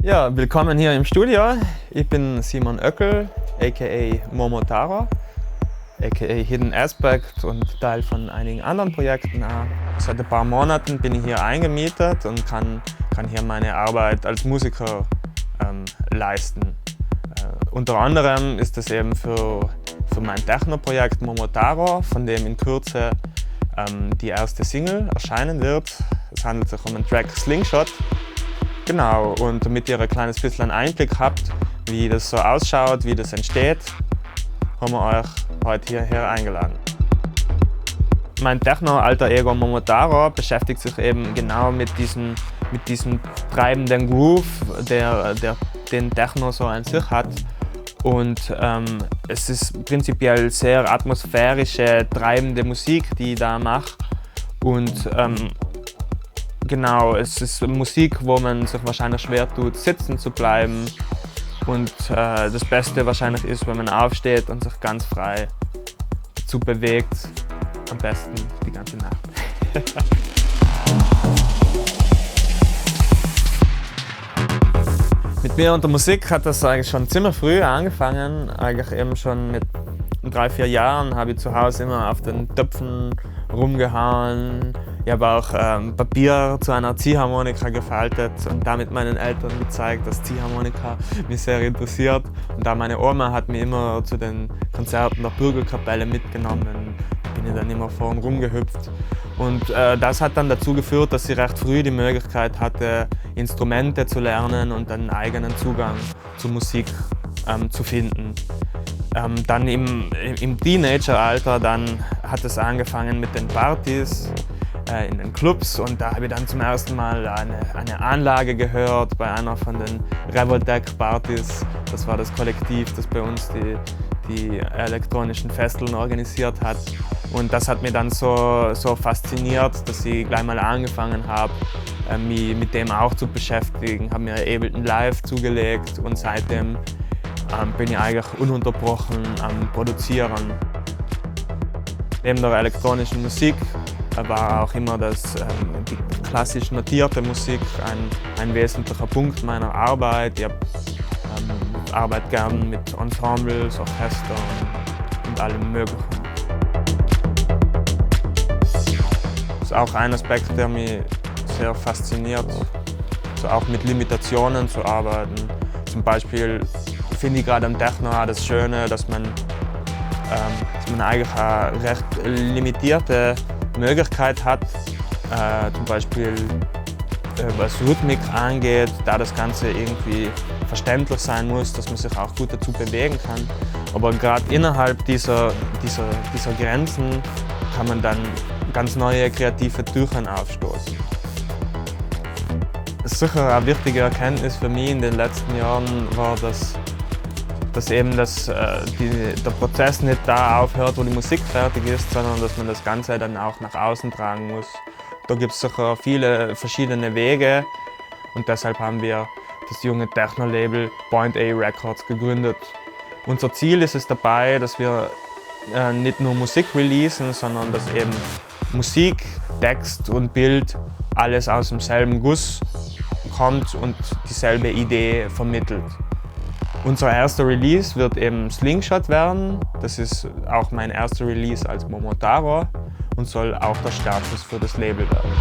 Ja, willkommen hier im Studio. Ich bin Simon Oeckel, aka Momotaro, aka Hidden Aspect und Teil von einigen anderen Projekten auch. Seit ein paar Monaten bin ich hier eingemietet und kann hier meine Arbeit als Musiker leisten. Unter anderem ist das eben für mein Techno-Projekt Momotaro, von dem in Kürze die erste Single erscheinen wird. Es handelt sich um den Track Slingshot. Genau, und damit ihr ein kleines bisschen Einblick habt, wie das so ausschaut, wie das entsteht, haben wir euch heute hierher eingeladen. Mein Techno-Alter Ego Momotaro beschäftigt sich eben genau mit diesem treibenden Groove, den Techno so an sich hat. Und es ist prinzipiell sehr atmosphärische, treibende Musik, die ich da mache. Und genau, es ist Musik, wo man sich wahrscheinlich schwer tut, sitzen zu bleiben. Und das Beste wahrscheinlich ist, wenn man aufsteht und sich ganz frei dazu bewegt. Am besten die ganze Nacht. Mit mir und der Musik hat das eigentlich schon ziemlich früh angefangen. Eigentlich eben schon mit 3-4 Jahren habe ich zu Hause immer auf den Töpfen rumgehauen. Ich habe auch Papier zu einer Ziehharmonika gefaltet und damit meinen Eltern gezeigt, dass Ziehharmonika mich sehr interessiert. Und da meine Oma hat mich immer zu den Konzerten der Bürgerkapelle mitgenommen, bin ich dann immer vorn rumgehüpft. Und das hat dann dazu geführt, dass ich recht früh die Möglichkeit hatte, Instrumente zu lernen und einen eigenen Zugang zur Musik zu finden. Dann im Teenageralter hat es angefangen mit den Partys in den Clubs und da habe ich dann zum ersten Mal eine Anlage gehört bei einer von den Revoltech-Partys. Das war das Kollektiv, das bei uns die elektronischen Festeln organisiert hat. Und das hat mich dann so fasziniert, dass ich gleich mal angefangen habe, mich mit dem auch zu beschäftigen. Habe mir Ableton Live zugelegt und seitdem bin ich eigentlich ununterbrochen am Produzieren. Neben der elektronischen Musik war auch immer die klassisch notierte Musik ein wesentlicher Punkt meiner Arbeit. Ich arbeite gern mit Ensembles, Orchestern und allem Möglichen. Das ist auch ein Aspekt, der mich sehr fasziniert, also auch mit Limitationen zu arbeiten. Zum Beispiel finde ich gerade am Techno auch das Schöne, dass man eigentlich eine recht limitierte Möglichkeit hat, zum Beispiel was Rhythmik angeht, da das Ganze irgendwie verständlich sein muss, dass man sich auch gut dazu bewegen kann. Aber gerade innerhalb dieser Grenzen kann man dann ganz neue kreative Türen aufstoßen. Sicher eine wichtige Erkenntnis für mich in den letzten Jahren war, dass der Prozess nicht da aufhört, wo die Musik fertig ist, sondern dass man das Ganze dann auch nach außen tragen muss. Da gibt es sicher viele verschiedene Wege und deshalb haben wir das junge Techno-Label Point A Records gegründet. Unser Ziel ist es dabei, dass wir nicht nur Musik releasen, sondern dass eben Musik, Text und Bild alles aus demselben Guss kommt und dieselbe Idee vermittelt. Unser erster Release wird eben Slingshot werden. Das ist auch mein erster Release als Momotaro und soll auch der Startschuss für das Label werden.